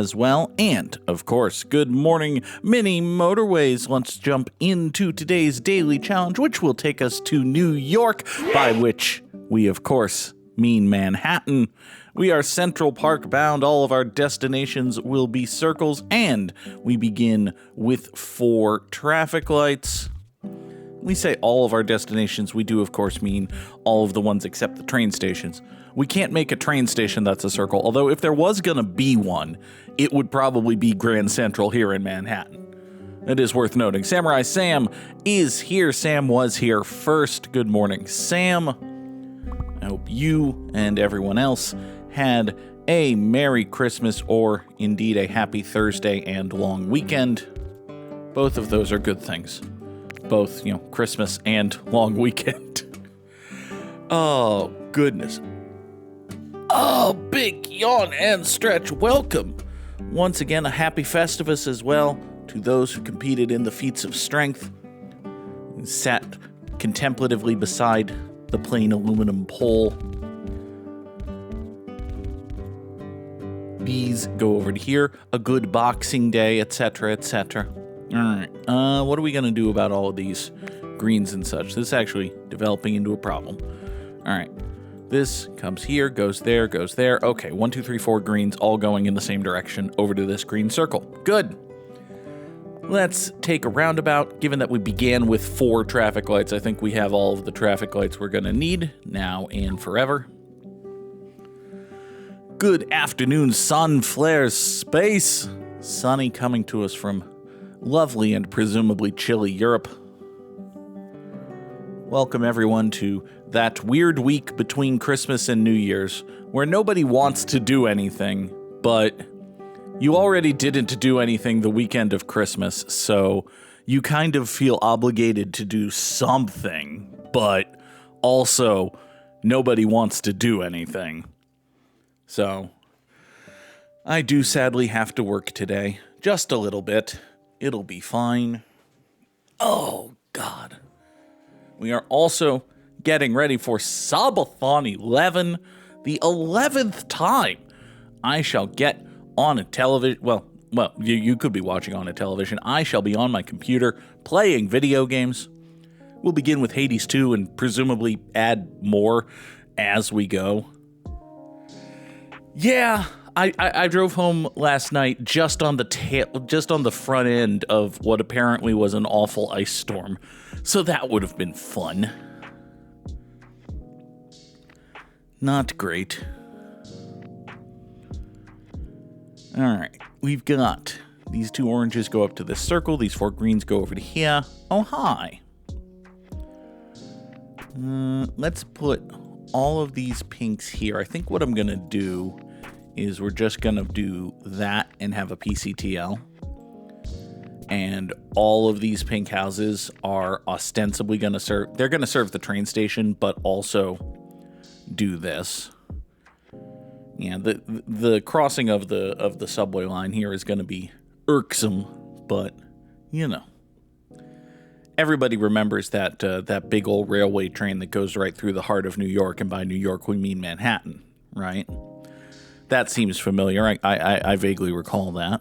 as well. And, of course, good morning, mini Motorways. Let's jump into today's daily challenge, which will take us to New York, by which we, of course, mean Manhattan. We are Central Park bound. All of our destinations will be circles, and we begin with 4 traffic lights. We say all of our destinations. We do, of course, mean all of the ones except the train stations. We can't make a train station that's a circle, although if there was going to be one, it would probably be Grand Central here in Manhattan. It is worth noting. Samurai Sam is here. Sam was here first. Good morning, Sam. I hope you and everyone else had a Merry Christmas or indeed a Happy Thursday and long weekend. Both of those are good things. Both, Christmas and long weekend. Oh, goodness. Oh, big yawn and stretch. Welcome. Once again, a happy Festivus as well to those who competed in the feats of strength and sat contemplatively beside the plain aluminum pole. Bees go over to here. A good Boxing Day, etc., etc. All right. What are we going to do about all of these greens and such? This is actually developing into a problem. All right. This comes here, goes there, goes there. Okay, 1, 2, 3, 4 greens all going in the same direction over to this green circle. Good. Let's take a roundabout. Given that we began with 4 traffic lights, I think we have all of the traffic lights we're going to need now and forever. Good afternoon, sun flares space. Sunny coming to us from lovely and presumably chilly Europe. Welcome everyone to that weird week between Christmas and New Year's where nobody wants to do anything, but you already didn't do anything the weekend of Christmas, so you kind of feel obligated to do something, but also nobody wants to do anything. So I do sadly have to work today, just a little bit. It'll be fine. Oh, God. We are also getting ready for Subathon 11, the 11th time I shall get on a television. Well, you could be watching on a television. I shall be on my computer playing video games. We'll begin with Hades 2 and presumably add more as we go. Yeah, I drove home last night just on the front end of what apparently was an awful ice storm. So that would have been fun. Not great. All right, we've got these 2 oranges go up to this circle. These 4 greens go over to here. Oh, hi. Let's put all of these pinks here. I think what I'm going to do is we're just going to do that and have a PCTL. And all of these pink houses are ostensibly going to serve... They're going to serve the train station, but also do this. Yeah, the crossing of the subway line here is going to be irksome, but, Everybody remembers that big old railway train that goes right through the heart of New York, and by New York we mean Manhattan, right? That seems familiar. I vaguely recall that.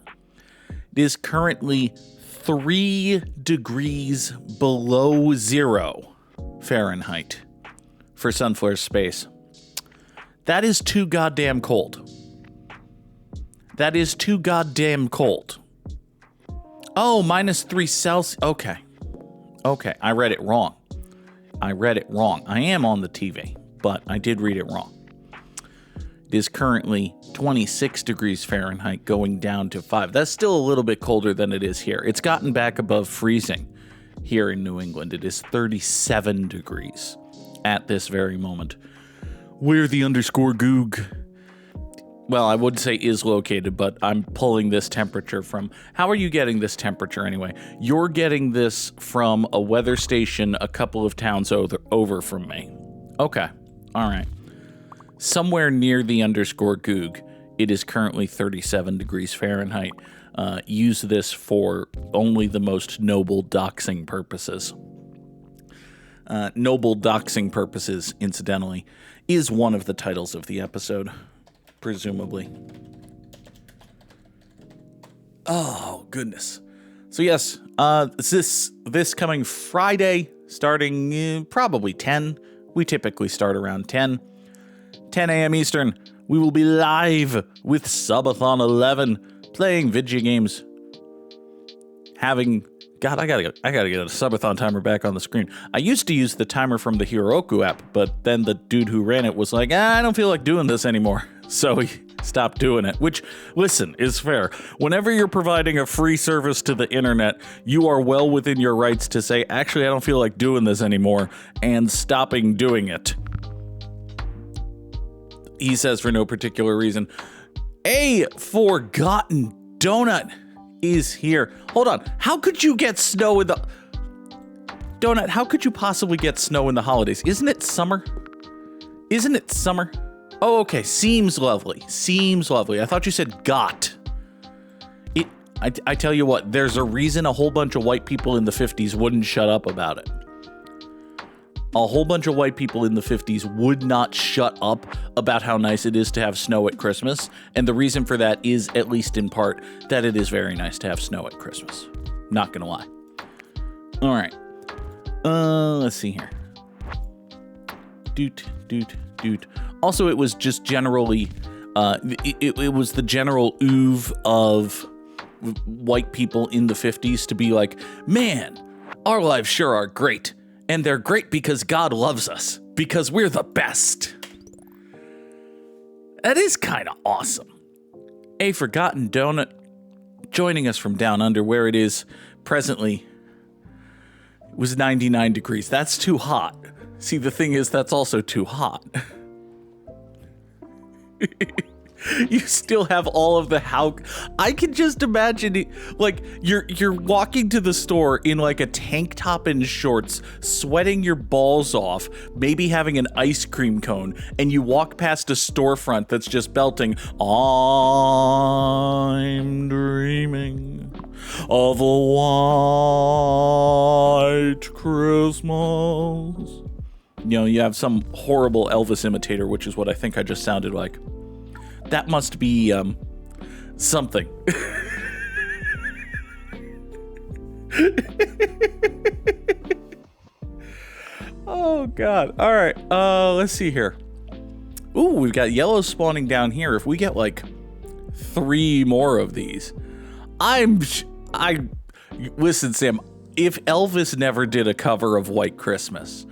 It is currently 3 degrees below 0 Fahrenheit for Sunflare Space. That is too goddamn cold. That is too goddamn cold. Oh, -3 Celsius. Okay, I read it wrong. I am on the TV, but I did read it wrong. It is currently 26 degrees Fahrenheit going down to 5. That's still a little bit colder than it is here. It's gotten back above freezing here in New England. It is 37 degrees at this very moment. Where the _ Goog, well, I would say is located, but I'm pulling this temperature from... How are you getting this temperature anyway? You're getting this from a weather station a couple of towns over from me. Okay, all right. Somewhere near the _ Goog, it is currently 37 degrees Fahrenheit. Use this for only the most noble doxing purposes. Noble doxing purposes, incidentally, is one of the titles of the episode, presumably. Oh, goodness. So, yes, this coming Friday, starting probably 10. We typically start around 10 a.m. Eastern. We will be live with Subathon 11, playing video games, God, I gotta get a Subathon timer back on the screen. I used to use the timer from the Heroku app, but then the dude who ran it was like, I don't feel like doing this anymore. So he stopped doing it, which, listen, is fair. Whenever you're providing a free service to the internet, you are well within your rights to say, actually, I don't feel like doing this anymore, and stopping doing it. He says for no particular reason. A forgotten donut is here. Hold on. How could you get snow in the... Donut, how could you possibly get snow in the holidays? Isn't it summer? Isn't it summer? Oh, okay. Seems lovely. Seems lovely. I thought you said got. I tell you what, there's a reason a whole bunch of white people in the 50s wouldn't shut up about it. A whole bunch of white people in the 50s would not shut up about how nice it is to have snow at Christmas. And the reason for that is, at least in part, that it is very nice to have snow at Christmas. Not gonna lie. All right. Let's see here. Doot. Also, it was just generally, it was the general oeuvre of white people in the 50s to be like, man, our lives sure are great. And they're great because God loves us, because we're the best. That is kind of awesome. A forgotten donut joining us from down under, where it is presently was 99 degrees. That's too hot. See, the thing is, that's also too hot. You still have all of the how. I can just imagine it, like you're walking to the store in like a tank top and shorts, sweating your balls off, maybe having an ice cream cone, and you walk past a storefront that's just belting, I'm dreaming of a white Christmas. You know, you have some horrible Elvis imitator, which is what I think I just sounded like. That must be, something. Oh, God. All right. Let's see here. Ooh, we've got yellow spawning down here. If we get, like, 3 more of these, listen, Sam, if Elvis never did a cover of White Christmas,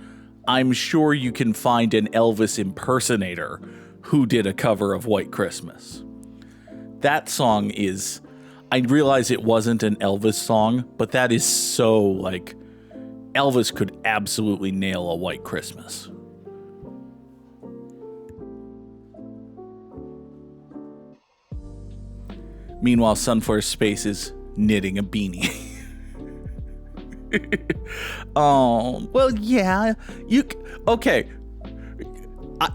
I'm sure you can find an Elvis impersonator who did a cover of White Christmas. That song is, I realize it wasn't an Elvis song, but that is so, like, Elvis could absolutely nail a White Christmas. Meanwhile, Sunflower Space is knitting a beanie. Oh, well, yeah, okay.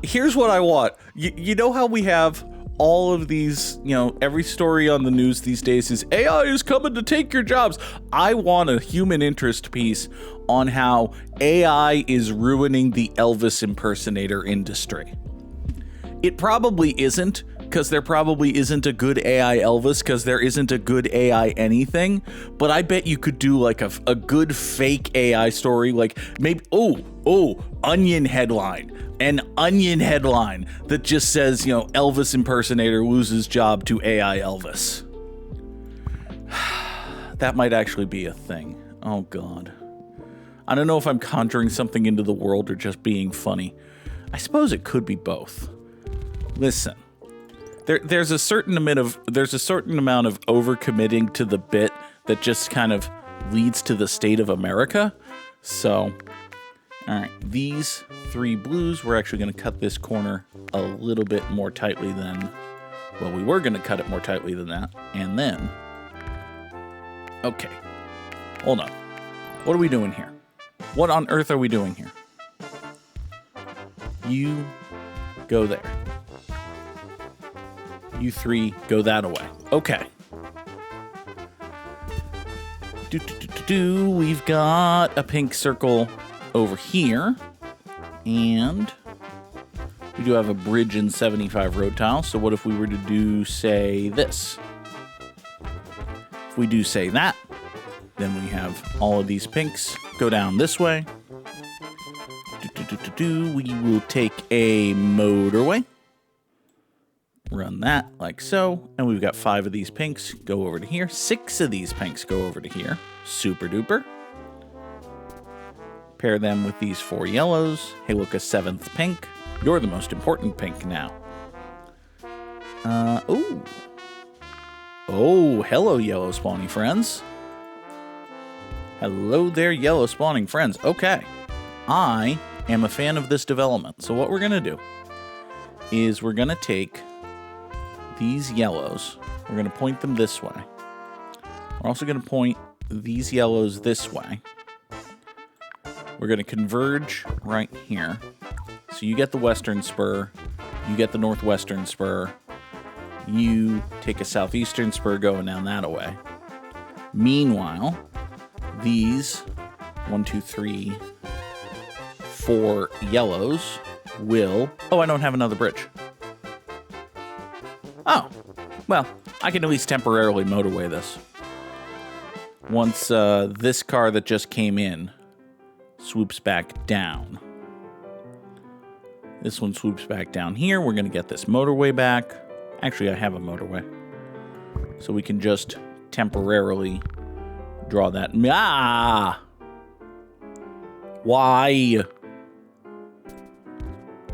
Here's what I want. You know how we have all of these, you know, every story on the news these days is AI is coming to take your jobs. I want a human interest piece on how AI is ruining the Elvis impersonator industry. It probably isn't, because there probably isn't a good AI Elvis, because there isn't a good AI anything, but I bet you could do like a good fake AI story, like maybe, Onion headline. An Onion headline that just says, you know, Elvis impersonator loses job to AI Elvis. That might actually be a thing. Oh, God. I don't know if I'm conjuring something into the world or just being funny. I suppose it could be both. Listen, there's a certain amount of overcommitting to the bit that just kind of leads to the state of America. So, all right, these 3 blues, we're actually going to cut this corner a little bit more tightly than, well, we were going to cut it more tightly than that. And then, okay, hold on. What are we doing here? What on earth are we doing here? You go there. You 3 go that away. Okay. We've got a pink circle over here, and we do have a bridge and 75 road tile. So what if we were to do, say, this? If we do say that, then we have all of these pinks go down this way. We will take a motorway. Run that like so. And we've got 5 of these pinks go over to here. 6 of these pinks go over to here. Super duper. Pair them with these 4 yellows. Hey, look, a 7th pink. You're the most important pink now. Ooh. Oh, hello, yellow spawning friends. Hello there, yellow spawning friends. Okay. I am a fan of this development. So what we're going to do is we're going to take these yellows. We're going to point them this way. We're also going to point these yellows this way. We're going to converge right here. So you get the western spur. You get the northwestern spur. You take a southeastern spur going down that way. Meanwhile, these 1, 2, 3, 4 yellows will... Oh, I don't have another bridge. Oh, well, I can at least temporarily motorway this. Once this car that just came in swoops back down. This one swoops back down here. We're going to get this motorway back. Actually, I have a motorway. So we can just temporarily draw that. Ah! Why?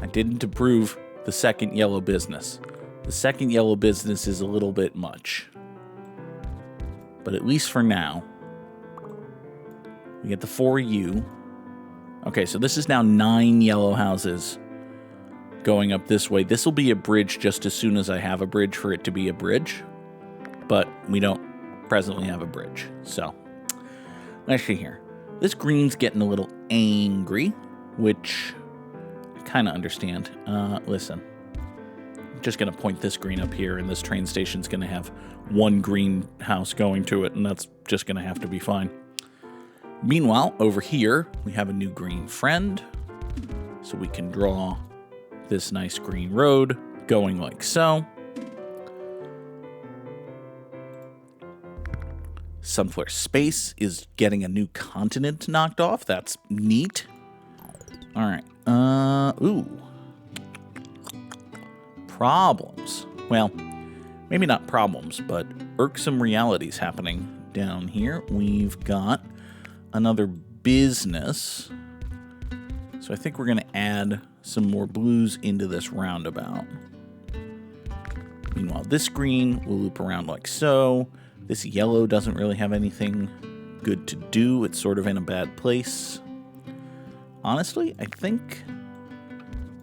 I didn't approve the second yellow business. The second yellow business is a little bit much. But at least for now, we get the 4U. Okay, so this is now 9 yellow houses going up this way. This will be a bridge just as soon as I have a bridge for it to be a bridge. But we don't presently have a bridge. So, let's see here. This green's getting a little angry, which I kind of understand. Listen. I'm just going to point this green up here, and this train station's going to have 1 green house going to it, and that's just going to have to be fine. Meanwhile, over here, we have a new green friend. So we can draw this nice green road going like so. Sunflare Space is getting a new continent knocked off. That's neat. All right. Ooh. Problems. Well, maybe not problems, but irksome realities happening down here. We've got another business. So I think we're going to add some more blues into this roundabout. Meanwhile, this green will loop around like so. This yellow doesn't really have anything good to do. It's sort of in a bad place. Honestly, I think...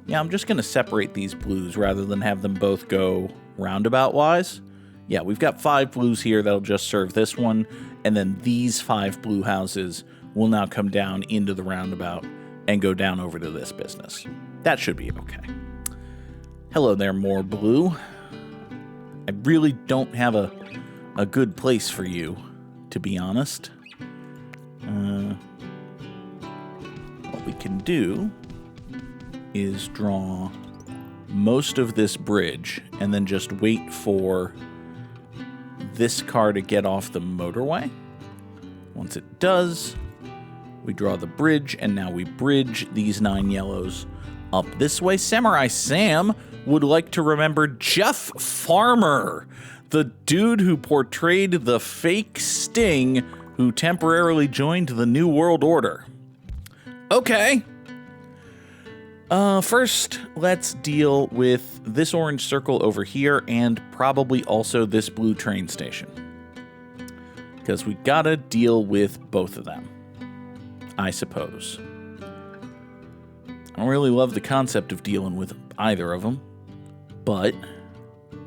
Yeah, I'm just going to separate these blues rather than have them both go roundabout-wise. Yeah, we've got 5 blues here that'll just serve this one, and then these 5 blue houses will now come down into the roundabout and go down over to this business. That should be okay. Hello there, more blue. I really don't have a good place for you, to be honest. What we can do is draw most of this bridge and then just wait for this car to get off the motorway. Once it does, we draw the bridge, and now we bridge these 9 yellows up this way. Samurai Sam would like to remember Jeff Farmer, the dude who portrayed the fake Sting who temporarily joined the New World Order. Okay. First, let's deal with this orange circle over here and probably also this blue train station. Because we gotta deal with both of them, I suppose. I don't really love the concept of dealing with either of them, but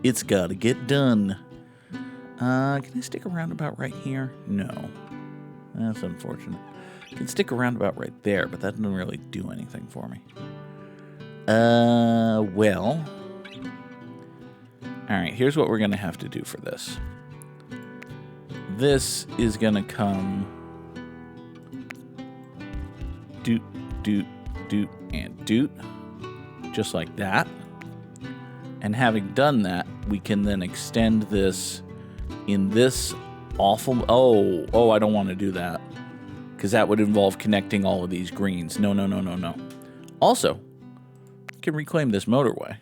it's gotta get done. Can I stick a roundabout right here? No. That's unfortunate. I can stick a roundabout right there, but that doesn't really do anything for me. Well. Alright, here's what we're gonna have to do for this. This is gonna come doot, doot, doot, and doot. Just like that. And having done that, we can then extend this in this awful. Oh, I don't want to do that. Because that would involve connecting all of these greens. No. Also, we can reclaim this motorway.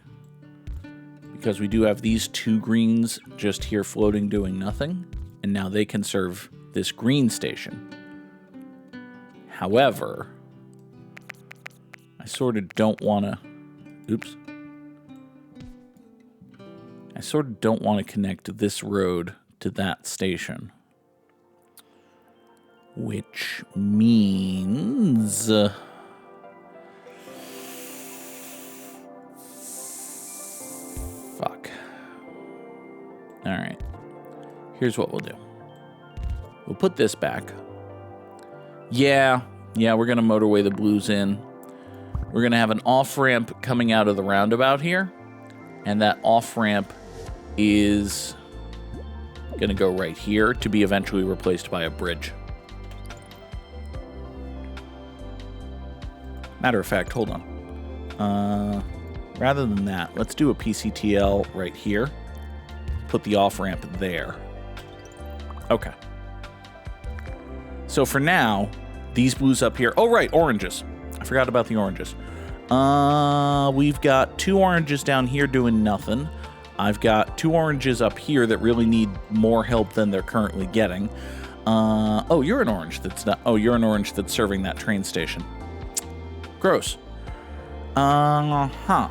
Because we do have these 2 greens just here floating doing nothing. And now they can serve this green station. However, I sort of don't want to... Oops. I sort of don't want to connect this road to that station. Which means... fuck. Alright. Here's what we'll do. We'll put this back. Yeah, we're going to motorway the blues in. We're going to have an off-ramp coming out of the roundabout here. And that off-ramp is going to go right here to be eventually replaced by a bridge. Matter of fact, hold on. Rather than that, let's do a PCTL right here. Put the off-ramp there. Okay. So for now, these blues up here... Oh, right, oranges. I forgot about the oranges. We've got 2 oranges down here doing nothing. I've got 2 oranges up here that really need more help than they're currently getting. Oh, you're an orange that's not... Oh, you're an orange that's serving that train station. Gross. Huh.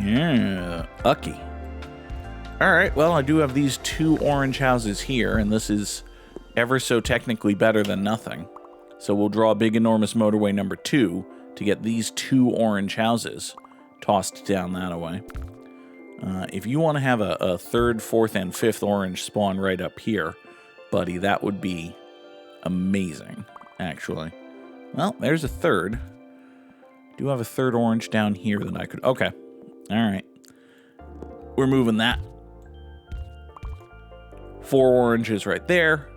Yeah, ucky. Alright, well, I do have these 2 orange houses here, and this is ever so technically better than nothing. So we'll draw big, enormous motorway number 2 to get these 2 orange houses tossed down that way. If you want to have a 3rd, 4th, and 5th orange spawn right up here, buddy, that would be amazing, actually. Well, there's a 3rd. Do have a 3rd orange down here that I could... Okay. All right. We're moving that. 4 oranges right there.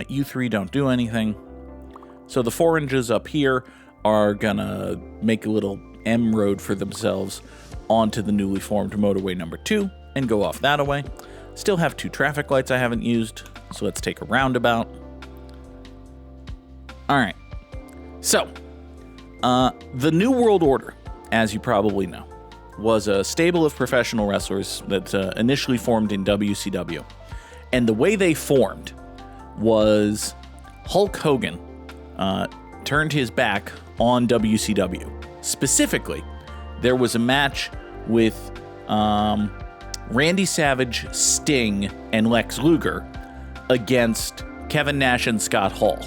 You 3 don't do anything. So the 4 oranges up here are gonna make a little M road for themselves onto the newly formed motorway number 2 and go off that away. Still have 2 traffic lights I haven't used, so let's take a roundabout. All right. So, the New World Order, as you probably know, was a stable of professional wrestlers that initially formed in WCW. And the way they formed was Hulk Hogan turned his back on WCW. Specifically, there was a match with Randy Savage, Sting, and Lex Luger against Kevin Nash and Scott Hall.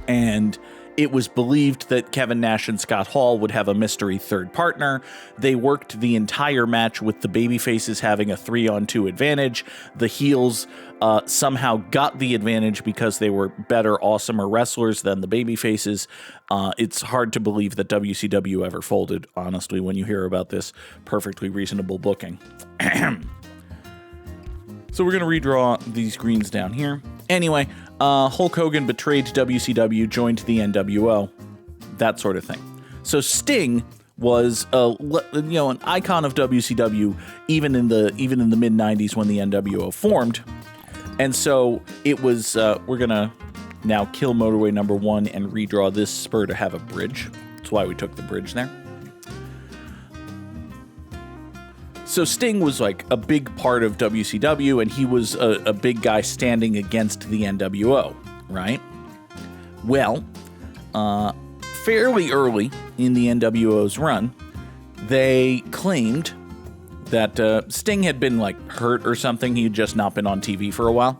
And it was believed that Kevin Nash and Scott Hall would have a mystery 3rd partner. They worked the entire match with the babyfaces having a 3-on-2 advantage. The heels somehow got the advantage because they were better, awesomer wrestlers than the babyfaces. It's hard to believe that WCW ever folded, honestly, when you hear about this perfectly reasonable booking. So we're going to redraw these greens down here. Anyway, Hulk Hogan betrayed WCW, joined the NWO, that sort of thing. So Sting was an icon of WCW even in the mid 90s when the NWO formed. And so it was we're going to now kill motorway number 1 and redraw this spur to have a bridge. That's why we took the bridge there. So Sting was like a big part of WCW, and he was a big guy standing against the NWO, right? Well, fairly early in the NWO's run, they claimed that Sting had been like hurt or something. He had just not been on TV for a while.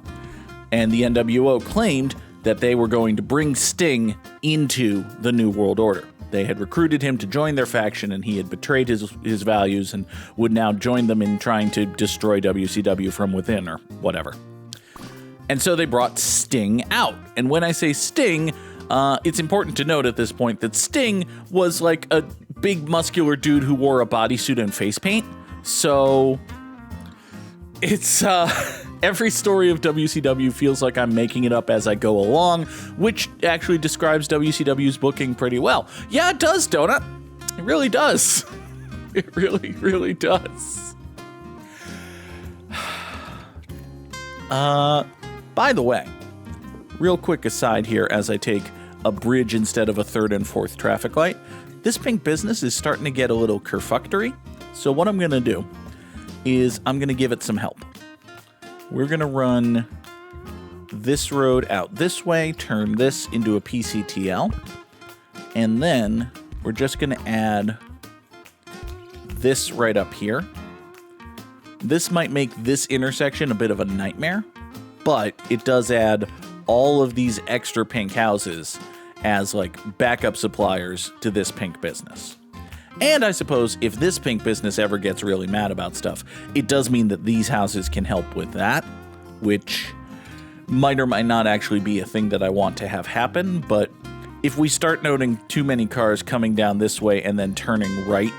And the NWO claimed that they were going to bring Sting into the New World Order. They had recruited him to join their faction, and he had betrayed his values and would now join them in trying to destroy WCW from within or whatever. And so they brought Sting out. And when I say Sting, it's important to note at this point that Sting was like a big muscular dude who wore a bodysuit and face paint. So it's every story of WCW feels like I'm making it up as I go along, which actually describes WCW's booking pretty well. Yeah, it does, don't it? It really does. It really, really does. By the way, real quick aside here as I take a bridge instead of a third and fourth traffic light, this pink business is starting to get a little kerfuctory. So what I'm going to do is I'm going to give it some help. We're going to run this road out this way, turn this into a PCTL, and then we're just going to add this right up here. This might make this intersection a bit of a nightmare, but it does add all of these extra pink houses as like backup suppliers to this pink business. And I suppose if this pink business ever gets really mad about stuff, it does mean that these houses can help with that, which might or might not actually be a thing that I want to have happen. But if we start noting too many cars coming down this way and then turning right,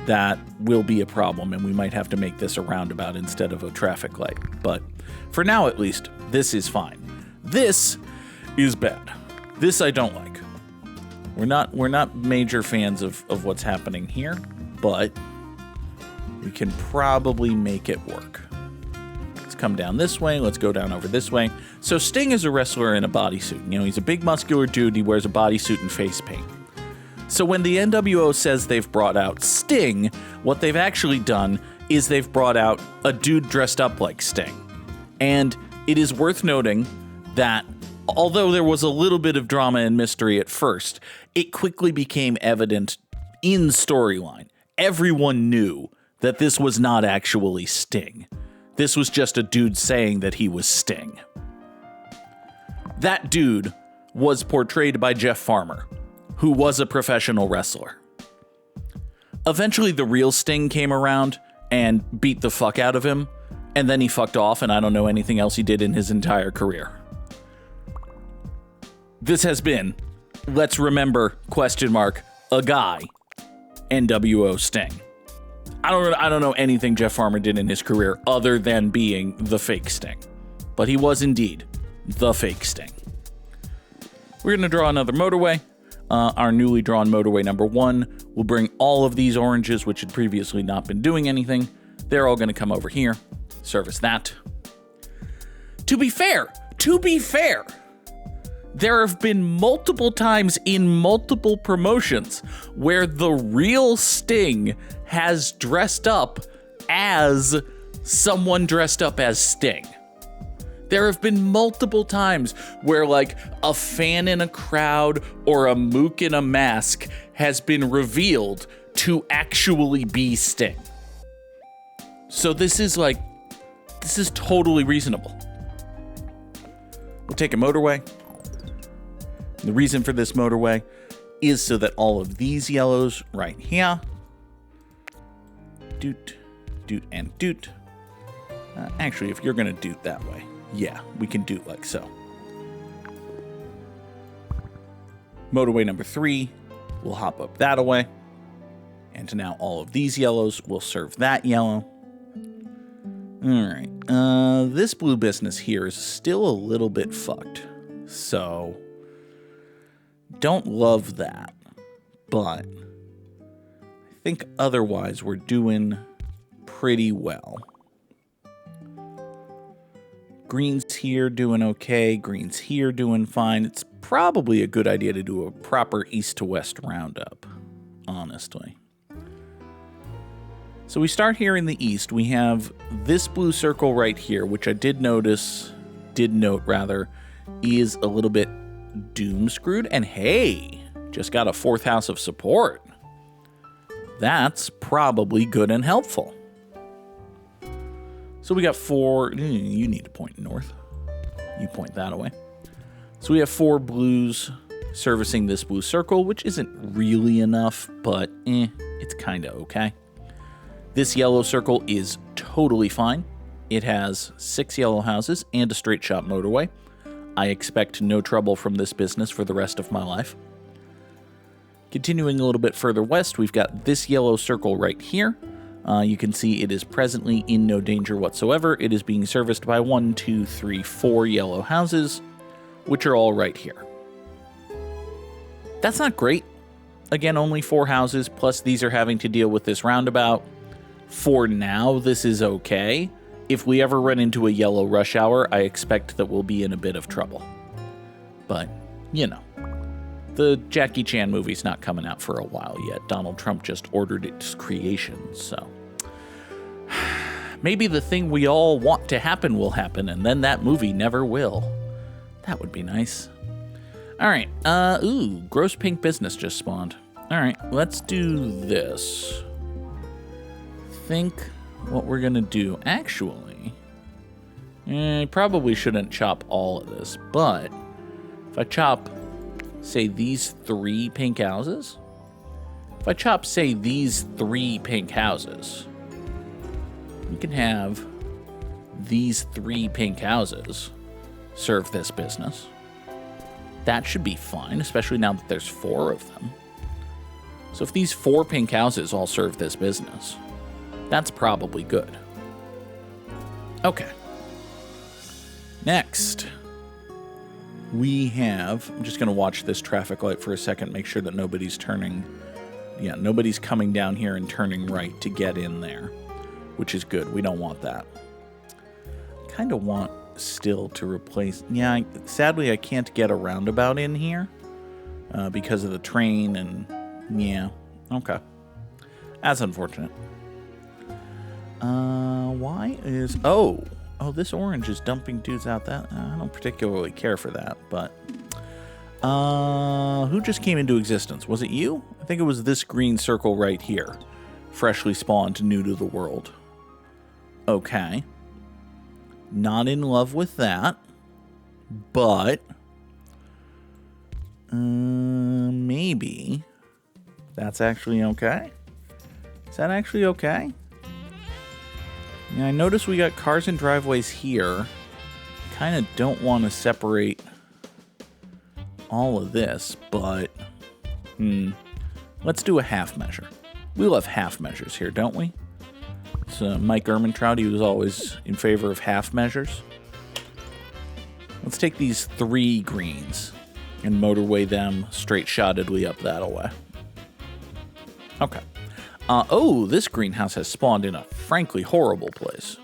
that will be a problem, and we might have to make this a roundabout instead of a traffic light. But for now, at least, this is fine. This is bad. This I don't like. We're not major fans of what's happening here, but we can probably make it work. Let's come down this way. Let's go down over this way. So Sting is a wrestler in a bodysuit. You know, he's a big muscular dude. He wears a bodysuit and face paint. So when the NWO says they've brought out Sting, what they've actually done is they've brought out a dude dressed up like Sting. And it is worth noting that although there was a little bit of drama and mystery at first, it quickly became evident in storyline. Everyone knew that this was not actually Sting. This was just a dude saying that he was Sting. That dude was portrayed by Jeff Farmer, who was a professional wrestler. Eventually, the real Sting came around and beat the fuck out of him, and then he fucked off, and I don't know anything else he did in his entire career. This has been, let's remember, a guy, NWO Sting. I don't know anything Jeff Farmer did in his career other than being the fake Sting. But he was indeed the fake Sting. We're going to draw another motorway. Our newly drawn motorway number 1 will bring all of these oranges, which had previously not been doing anything. They're all going to come over here, service that. To be fair, there have been multiple times in multiple promotions where the real Sting has dressed up as someone dressed up as Sting. There have been multiple times where, like, a fan in a crowd or a mook in a mask has been revealed to actually be Sting. So this is totally reasonable. We'll take a motorway. The reason for this motorway is so that all of these yellows right here, doot, doot, and doot. Actually, if you're going to doot that way, yeah, we can do it like so. Motorway number 3 will hop up that away. And now all of these yellows will serve that yellow. Alright, this blue business here is still a little bit fucked. So, don't love that. But I think otherwise we're doing pretty well. Green's here doing okay. Green's here doing fine. It's probably a good idea to do a proper east to west roundup, honestly. So we start here in the east. We have this blue circle right here, which I did note, is a little bit doom screwed. And hey, just got a 4th house of support. That's probably good and helpful. So we got 4, you need to point north. You point that away. So we have 4 blues servicing this blue circle, which isn't really enough, but it's kind of okay. This yellow circle is totally fine. It has 6 yellow houses and a straight shot motorway. I expect no trouble from this business for the rest of my life. Continuing a little bit further west, we've got this yellow circle right here. You can see it is presently in no danger whatsoever. It is being serviced by 1, 2, 3, 4 yellow houses, which are all right here. That's not great. again, only 4 houses, plus these are having to deal with this roundabout. For now, this is okay. If we ever run into a yellow rush hour, I expect that we'll be in a bit of trouble. But, you know, the Jackie Chan movie's not coming out for a while yet. Donald Trump just ordered its creation, so... Maybe the thing we all want to happen will happen, and then that movie never will. That would be nice. All right. Ooh, gross pink business just spawned. All right, let's do this. Think what we're going to do. Actually, I probably shouldn't chop all of this, but if I chop, say, these 3 pink houses, if I chop, say, these 3 pink houses, we can have these 3 pink houses serve this business. That should be fine, especially now that there's 4 of them. So if these 4 pink houses all serve this business, that's probably good. Okay. Next, we have... I'm just going to watch this traffic light for a second, make sure that nobody's turning... Yeah, nobody's coming down here and turning right to get in there. Which is good. We don't want that. Kind of want still to replace... Yeah, sadly I can't get a roundabout in here because of the train and... Yeah, okay. That's unfortunate. Why is... Oh, this orange is dumping dudes out that... I don't particularly care for that, but... Who just came into existence? Was it you? I think it was this green circle right here. Freshly spawned, new to the world. Okay. Not in love with that. But... maybe... That's actually okay? Is that actually okay? Yeah, I notice we got cars and driveways here. Kind of don't want to separate all of this, but... Let's do a half measure. We love half measures here, don't we? So Mike Ehrmantraut, he was always in favor of half measures. Let's take these 3 greens and motorway them straight-shottedly up that way. Okay. Oh, this greenhouse has spawned in a frankly horrible place.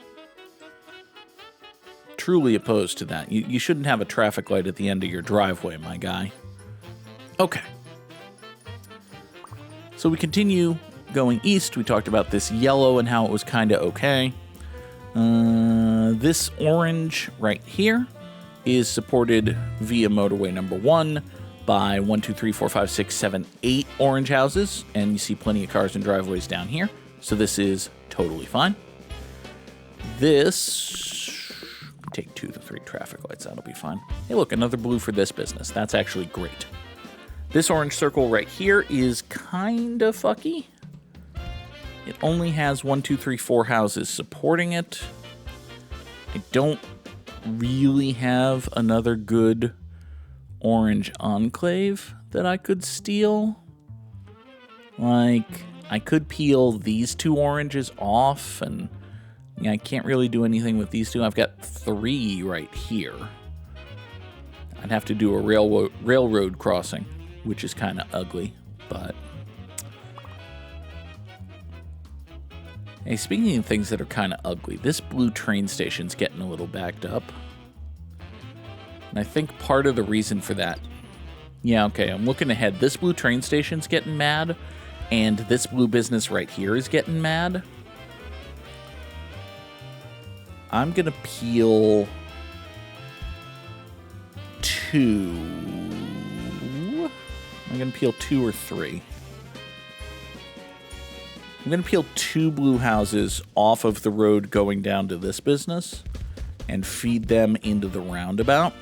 Truly opposed to that. You shouldn't have a traffic light at the end of your driveway, my guy. Okay. So we continue going east. We talked about this yellow and how it was kind of okay. This orange right here is supported via motorway number 1 by 1, 2, 3, 4, 5, 6, 7, 8 orange houses, and you see plenty of cars and driveways down here, so this is totally fine. This, take 2 to 3 traffic lights, that'll be fine. Hey look, another blue for this business, that's actually great. This orange circle right here is kind of fucky. It only has 1, 2, 3, 4 houses supporting it. I don't really have another good orange enclave that I could steal. Like, I could peel these 2 oranges off, and yeah, I can't really do anything with these 2. I've got 3 right here. I'd have to do a railroad crossing, which is kind of ugly, but... Hey, speaking of things that are kind of ugly, this blue train station's getting a little backed up. And I think part of the reason for that... Yeah, okay, I'm looking ahead. This blue train station's getting mad, and this blue business right here is getting mad. I'm going to peel 2. I'm going to peel 2 or 3. I'm going to peel 2 blue houses off of the road going down to this business and feed them into the roundabout.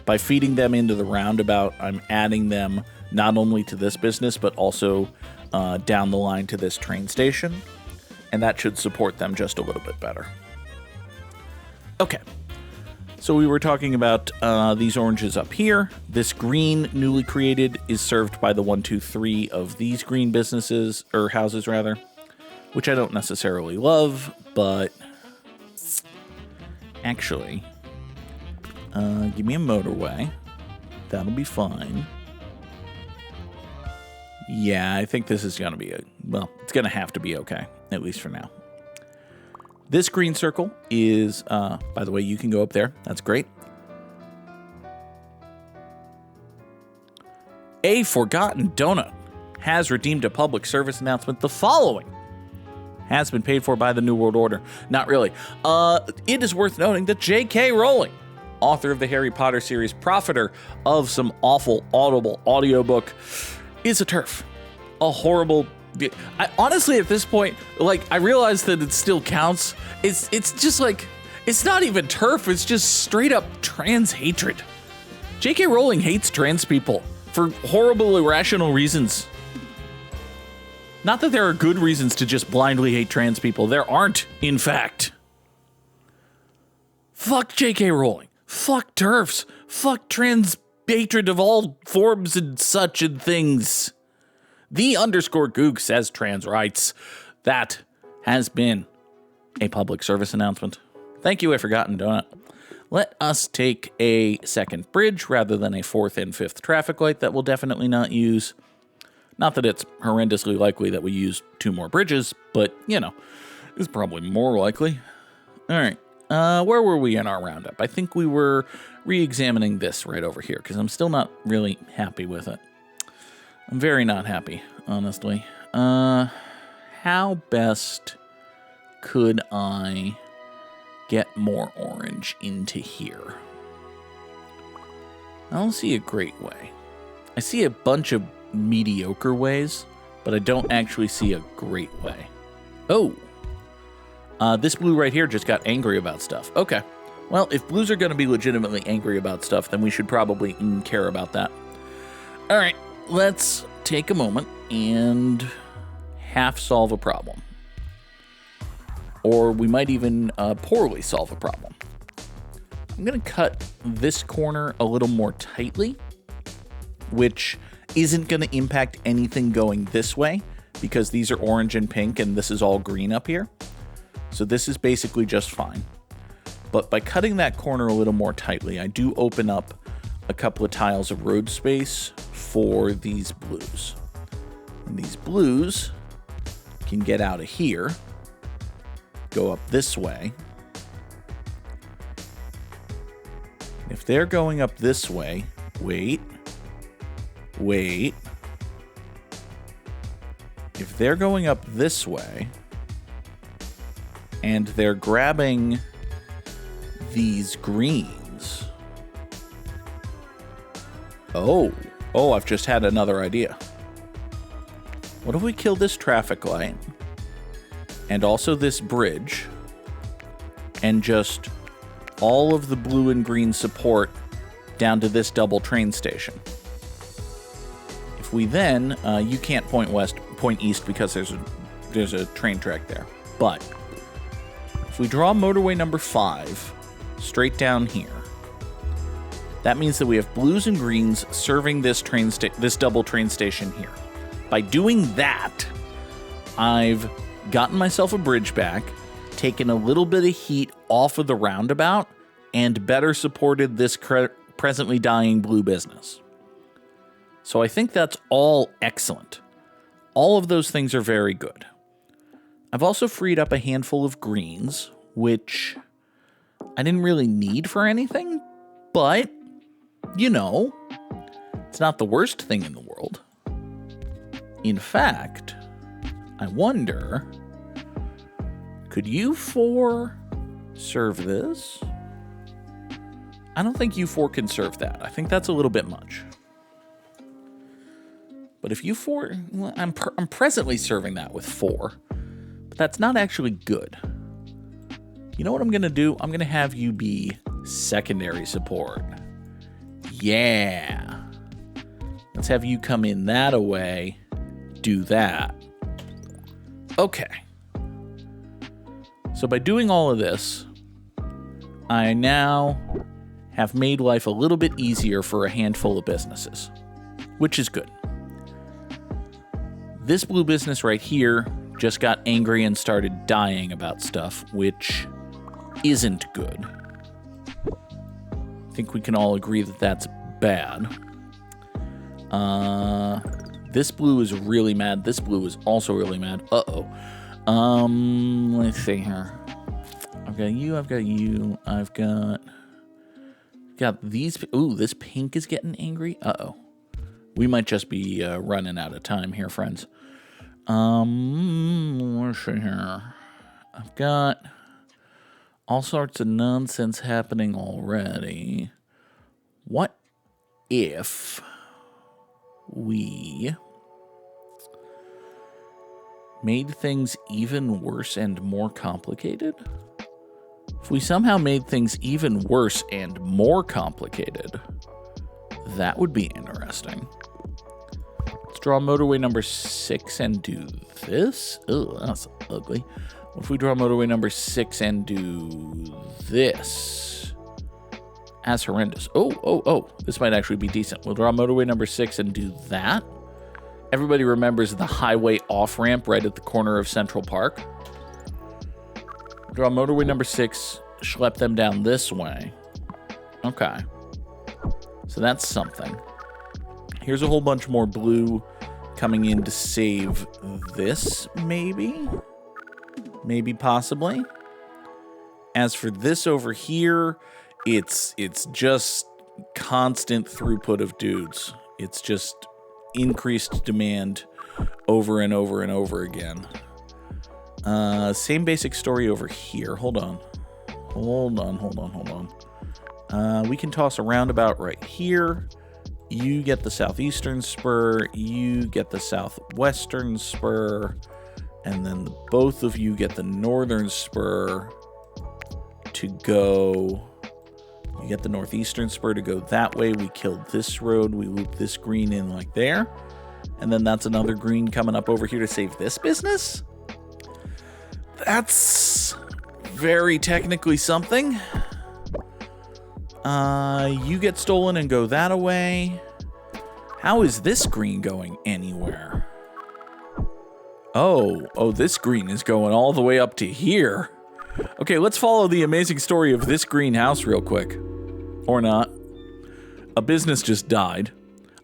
By feeding them into the roundabout, I'm adding them not only to this business, but also down the line to this train station. And that should support them just a little bit better. Okay. So we were talking about these oranges up here. This green, newly created, is served by the 1, 2, 3 of these green businesses, or houses rather, which I don't necessarily love, but actually... give me a motorway. That'll be fine. Yeah, I think this is going to be it's going to have to be okay, at least for now. This green circle is, by the way, you can go up there. That's great. A Forgotten Donut has redeemed a public service announcement. The following has been paid for by the New World Order. Not really. It is worth noting that J.K. Rowling, author of the Harry Potter series, profiter of some awful Audible audiobook, is a TERF. A horrible... honestly, at this point, like, I realize that it still counts. It's just like... It's not even TERF. It's just straight up trans hatred. J.K. Rowling hates trans people for horrible, irrational reasons. Not that there are good reasons to just blindly hate trans people. There aren't, in fact. Fuck J.K. Rowling. Fuck TERFs. Fuck trans hatred of all forms and such and things. _Goog says trans rights. That has been a public service announcement. Thank you, A Forgotten Donut. Let us take a second bridge rather than a fourth and fifth traffic light that we'll definitely not use. Not that it's horrendously likely that we use 2 more bridges, but, you know, it's probably more likely. All right, where were we in our roundup? I think we were re-examining this right over here, because I'm still not really happy with it. I'm very not happy, honestly. How best could I get more orange into here? I don't see a great way. I see a bunch of mediocre ways, but I don't actually see a great way. Oh, this blue right here just got angry about stuff. Okay, well, if blues are going to be legitimately angry about stuff, then we should probably care about that. All right, let's take a moment and half solve a problem. Or we might even poorly solve a problem. I'm going to cut this corner a little more tightly, which isn't going to impact anything going this way because these are orange and pink and this is all green up here. So this is basically just fine. But by cutting that corner a little more tightly, I do open up a couple of tiles of road space for these blues. And these blues can get out of here, go up this way. If they're going up this way, wait. If they're going up this way and they're grabbing these greens. Oh, I've just had another idea. What if we kill this traffic light and also this bridge and just all of the blue and green support down to this double train station? If we then, you can't point east because there's a train track there. But if we draw motorway number 5 straight down here, that means that we have blues and greens serving this double train station here. By doing that, I've gotten myself a bridge back, taken a little bit of heat off of the roundabout, and better supported this presently dying blue business. So I think that's all excellent. All of those things are very good. I've also freed up a handful of greens, which I didn't really need for anything, but, you know, it's not the worst thing in the world. In fact, I wonder, could you 4 serve this? I don't think you 4 can serve that. I think that's a little bit much. But if you 4, well, I'm presently serving that with 4, but that's not actually good. You know what I'm going to do? I'm going to have you be secondary support. Yeah. Let's have you come in that away. Do that. Okay. So by doing all of this, I now have made life a little bit easier for a handful of businesses, which is good. This blue business right here just got angry and started dying about stuff, which isn't good. I think we can all agree that that's bad. This blue is really mad. This blue is also really mad. Uh-oh. Let's see here. I've got you, I've got you, I've got these. Ooh, this pink is getting angry. Uh-oh. We might just be running out of time here, friends. Let's see here. I've got all sorts of nonsense happening already. What if we made things even worse and more complicated? If we somehow made things even worse and more complicated, that would be interesting. Let's draw motorway number 6 and do this. Oh, that's ugly. What if we draw motorway number 6 and do this? As horrendous. Oh. This might actually be decent. We'll draw motorway number 6 and do that. Everybody remembers the highway off-ramp right at the corner of Central Park. Draw motorway number 6, schlep them down this way. Okay. So that's something. Here's a whole bunch more blue coming in to save this, maybe? Maybe, possibly. As for this over here, it's just constant throughput of dudes. It's just increased demand over and over and over again. Same basic story over here. Hold on. We can toss a roundabout right here. You get the southeastern spur. You get the southwestern spur. And then both of you get the northern spur to go. You get the northeastern spur to go that way. We killed this road. We loop this green in like there. And then that's another green coming up over here to save this business. That's very technically something. You get stolen and go that away. How is this green going anywhere? Oh, this green is going all the way up to here. Okay, let's follow the amazing story of this greenhouse real quick. Or not. A business just died.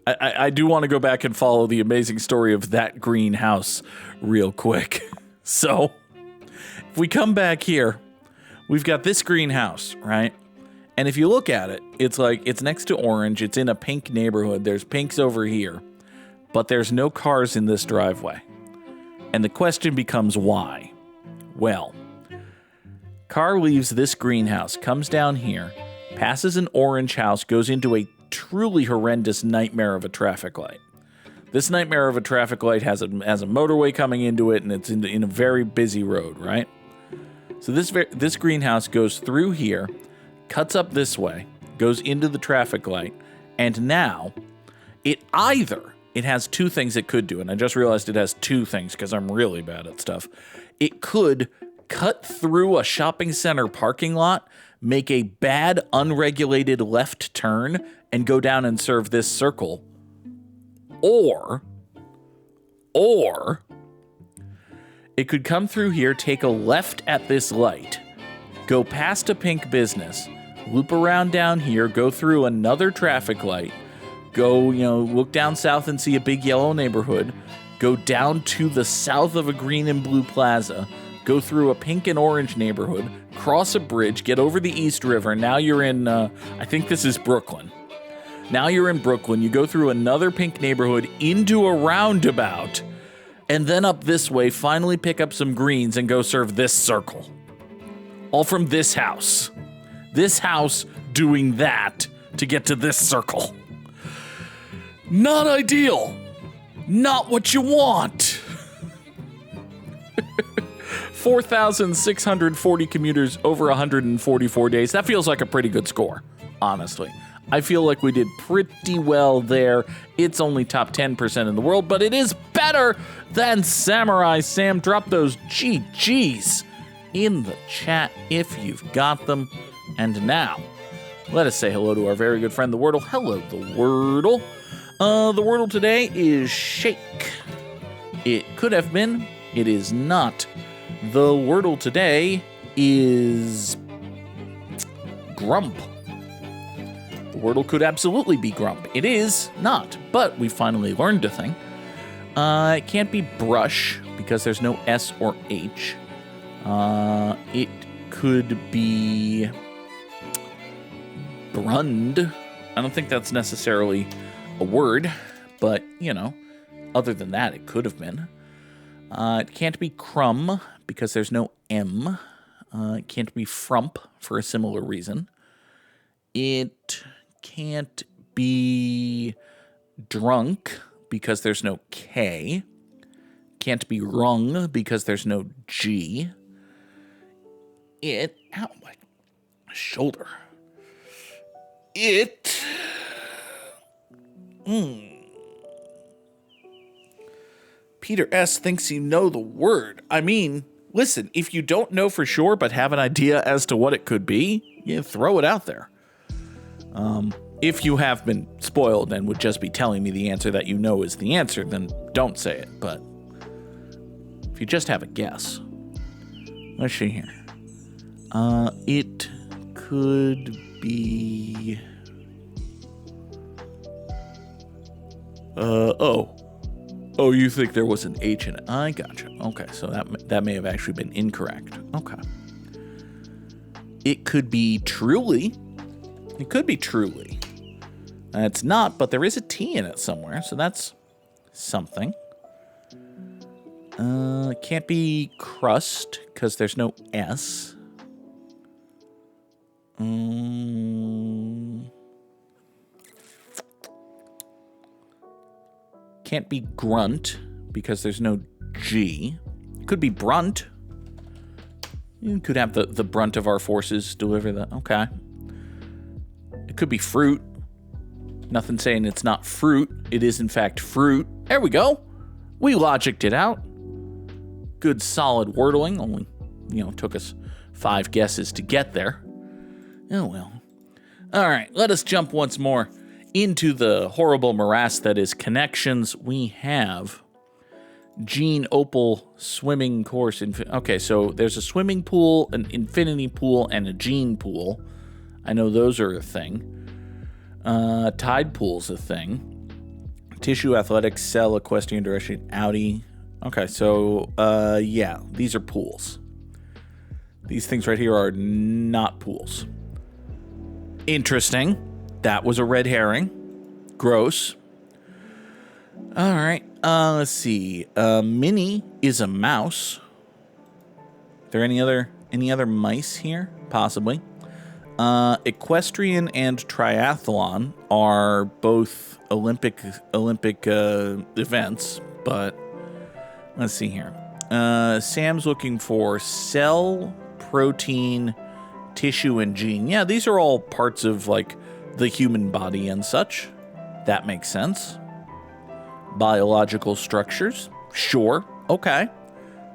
I do want to go back and follow the amazing story of that greenhouse real quick. So, if we come back here, we've got this greenhouse, right? And if you look at it, it's like, it's next to orange. It's in a pink neighborhood. There's pinks over here. But there's no cars in this driveway. And the question becomes why? Well, car leaves this greenhouse, comes down here, passes an orange house, goes into a truly horrendous nightmare of a traffic light. This nightmare of a traffic light has a motorway coming into it, and it's in a very busy road, right? So this greenhouse goes through here, cuts up this way, goes into the traffic light, and now it has two things it could do, and I just realized it has two things because I'm really bad at stuff. It could cut through a shopping center parking lot, make a bad, unregulated left turn, and go down and serve this circle. Or it could come through here, take a left at this light, go past a pink business, loop around down here, go through another traffic light, go, look down south and see a big yellow neighborhood, go down to the south of a green and blue plaza, go through a pink and orange neighborhood, cross a bridge, get over the East River. Now you're in, I think this is Brooklyn. Now you're in Brooklyn. You go through another pink neighborhood into a roundabout, and then up this way, finally pick up some greens and go serve this circle. All from this house. This house doing that to get to this circle. Not ideal. Not what you want. 4,640 commuters over 144 days. That feels like a pretty good score, honestly. I feel like we did pretty well there. It's only top 10% in the world, but it is better than Samurai Sam. Drop those GGs in the chat if you've got them. And now, let us say hello to our very good friend, the Wordle. Hello, the Wordle. The Wordle today is shake. It could have been. It is not. The Wordle today is grump. The Wordle could absolutely be grump. It is not, but we finally learned a thing. It can't be brush because there's no S or H. It could be brund. I don't think that's necessarily a word, but, you know, other than that, it could have been. It can't be crumb because there's no M. It can't be frump for a similar reason. It can't be drunk because there's no K. Can't be rung because there's no G. Ow, my shoulder. Peter S. thinks you know the word. I mean, listen, if you don't know for sure but have an idea as to what it could be, yeah, throw it out there. If you have been spoiled and would just be telling me the answer that you know is the answer, then don't say it. But if you just have a guess. Let's see here. It could be... Oh, you think there was an H in it. I gotcha. Okay, so that may have actually been incorrect. Okay. It could be truly. It could be truly. It's not, but there is a T in it somewhere, so that's something. It can't be crust, because there's no S. Can't be grunt, because there's no G. It could be brunt. You could have the brunt of our forces deliver the... Okay. It could be fruit. Nothing saying it's not fruit. It is, in fact, fruit. There we go. We logicked it out. Good, solid wordling. Only, took us 5 guesses to get there. Oh, well. All right, let us jump once more into the horrible morass that is connections. We have Gene Opal swimming course. Okay, so there's a swimming pool, an infinity pool, and a Gene pool. I know those are a thing. Tide pool's a thing. Tissue, athletics, cell, equestrian, direction, Audi. Okay, so, yeah, these are pools. These things right here are not pools. Interesting. That was a red herring. Gross. All right, let's see. Minnie is a mouse. Are there any other mice here? Possibly. Equestrian and triathlon are both Olympic events, but let's see here. Sam's looking for cell, protein, tissue, and gene. Yeah, these are all parts of like the human body and such. That makes sense. Biological structures. Sure. Okay.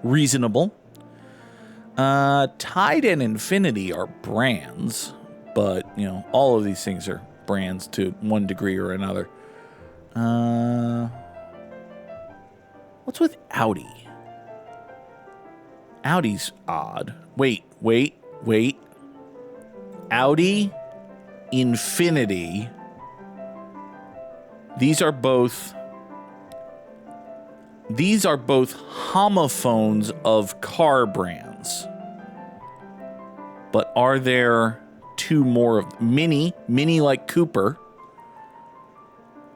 Reasonable. Tide and Infinity are brands, but, all of these things are brands to one degree or another. What's with Audi? Audi's odd. Wait. Audi, Infinity. These are both homophones of car brands. But are there 2 more of Mini like Cooper,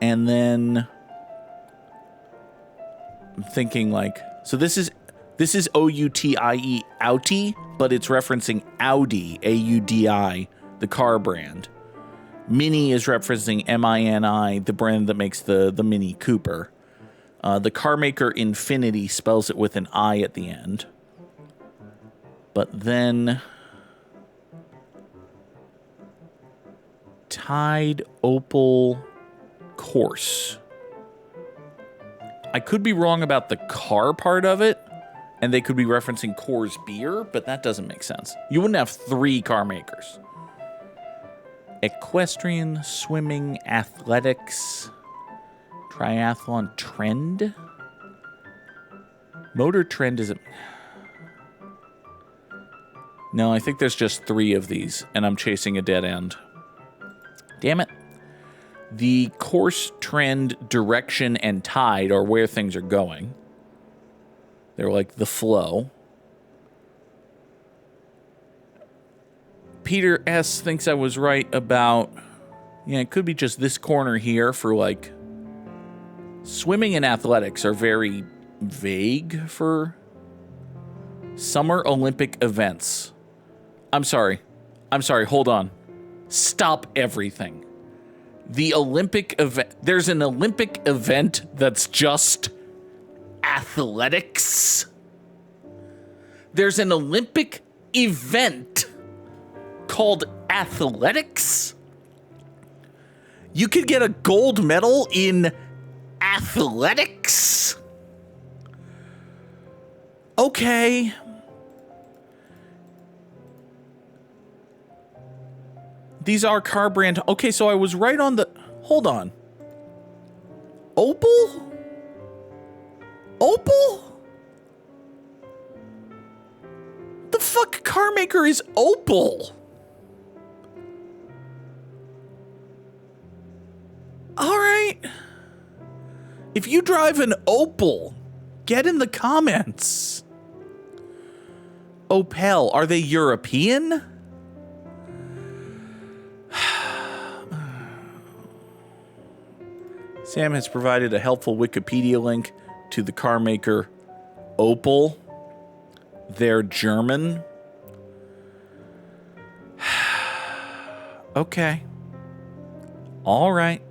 and then I'm thinking like, so this is OUTIE, Audi, but it's referencing Audi, AUDI, the car brand. Mini is referencing MINI, the brand that makes the Mini Cooper. The car maker Infinity spells it with an I at the end. But then Tide, Opal, Course. I could be wrong about the car part of it, and they could be referencing Coors beer, but that doesn't make sense. You wouldn't have 3 car makers. Equestrian, swimming, athletics, triathlon, trend. Motor trend is No, I think there's just 3 of these, and I'm chasing a dead end. Damn it. The course, trend, direction, and tide are where things are going. They're like the flow. Peter S. thinks I was right about... Yeah, it could be just this corner here for, like... Swimming and athletics are very vague for Summer Olympic events. I'm sorry, hold on. Stop everything. The Olympic event... There's an Olympic event that's just athletics. There's an Olympic event called athletics. You could get a gold medal in athletics? Okay. These are car brand. Okay, so I was right on the... Hold on. Opel? Opel? The fuck car maker is Opel? All right. If you drive an Opel, get in the comments. Opel, are they European? Sam has provided a helpful Wikipedia link to the car maker Opel. They're German. Okay. All right.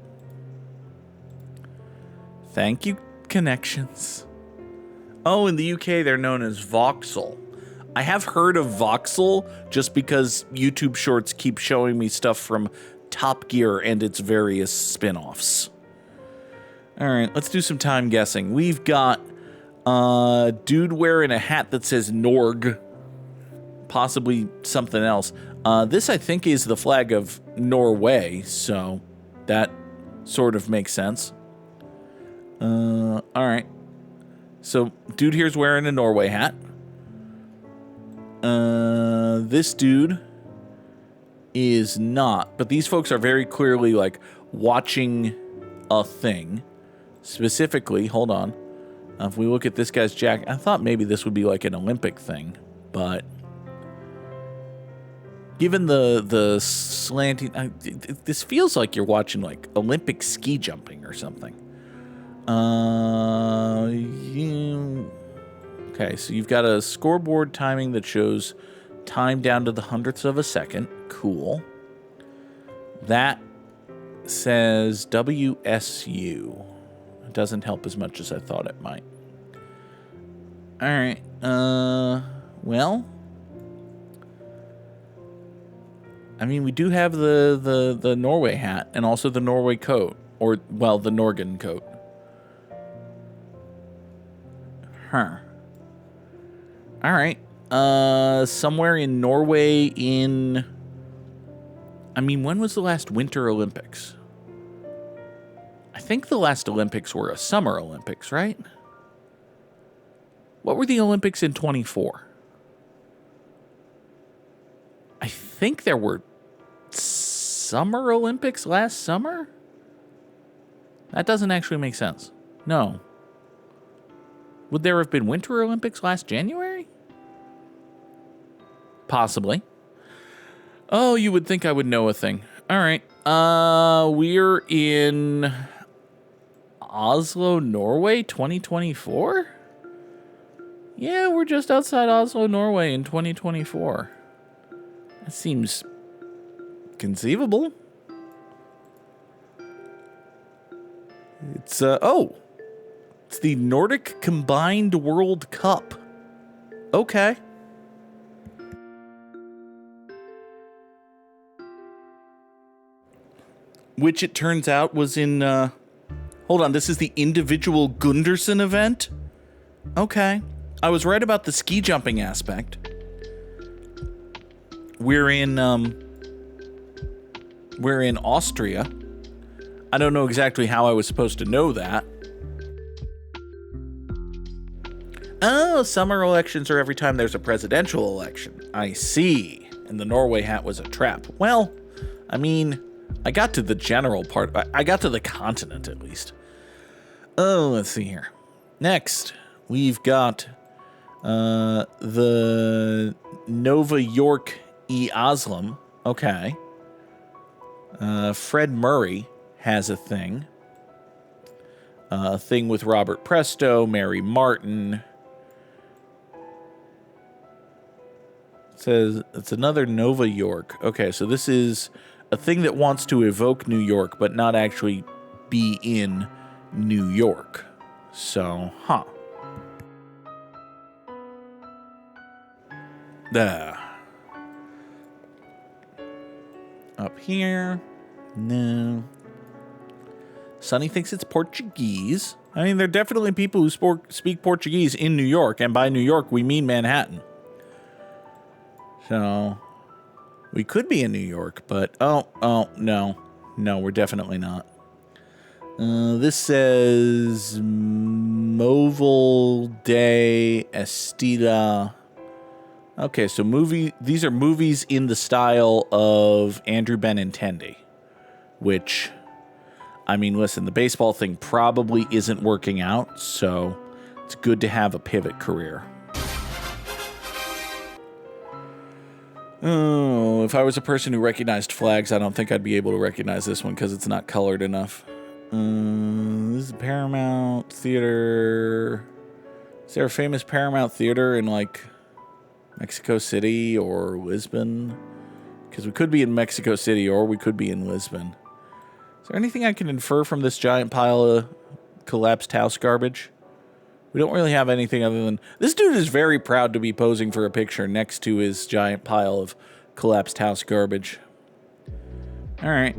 Thank you, connections. Oh, in the UK, they're known as Vauxhall. I have heard of Vauxhall just because YouTube Shorts keep showing me stuff from Top Gear and its various spin-offs. All right, let's do some time guessing. We've got dude wearing a hat that says Norg, possibly something else. This, I think, is the flag of Norway, so that sort of makes sense. All right. So, dude here's wearing a Norway hat. This dude is not, but these folks are very clearly, like, watching a thing. Specifically, hold on. If we look at this guy's jacket, I thought maybe this would be like an Olympic thing, but given the slanting, this feels like you're watching like Olympic ski jumping or something. Okay, so you've got a scoreboard timing that shows time down to the hundredths of a second. Cool. That says WSU. It doesn't help as much as I thought it might. All right. Well, I mean, we do have the Norway hat and also the Norway coat, or well, the Norgan coat. Huh. All right. Somewhere in Norway in... I mean, when was the last Winter Olympics? I think the last Olympics were a Summer Olympics, right? What were the Olympics in 24? I think there were Summer Olympics last summer? That doesn't actually make sense. No. Would there have been Winter Olympics last January? Possibly. Oh, you would think I would know a thing. All right. We're in Oslo, Norway, 2024? Yeah, we're just outside Oslo, Norway in 2024. That seems conceivable. It's, it's the Nordic Combined World Cup. Okay. Which it turns out was in, hold on, this is the individual Gunderson event? Okay. I was right about the ski jumping aspect. We're in Austria. I don't know exactly how I was supposed to know that. Oh, summer elections are every time there's a presidential election. I see. And the Norway hat was a trap. Well, I mean, I got to the general part. I got to the continent, at least. Oh, let's see here. Next, we've got the Nova York E. Oslam. Okay. Fred Murray has a thing. A thing with Robert Presto, Mary Martin. It says it's another Nova York. Okay, so this is a thing that wants to evoke New York, but not actually be in New York. So, Up here. No. Sonny thinks it's Portuguese. I mean, there are definitely people who speak Portuguese in New York, and by New York, we mean Manhattan. So, we could be in New York, but, no. No, we're definitely not. This says Movil de Estila. Okay, so these are movies in the style of Andrew Benintendi, which, I mean, listen, the baseball thing probably isn't working out, so it's good to have a pivot career. Oh, if I was a person who recognized flags, I don't think I'd be able to recognize this one because it's not colored enough. This is Paramount Theater. Is there a famous Paramount Theater in, like, Mexico City or Lisbon? Because we could be in Mexico City or we could be in Lisbon. Is there anything I can infer from this giant pile of collapsed house garbage? We don't really have anything other than... This dude is very proud to be posing for a picture next to his giant pile of collapsed house garbage. Alright.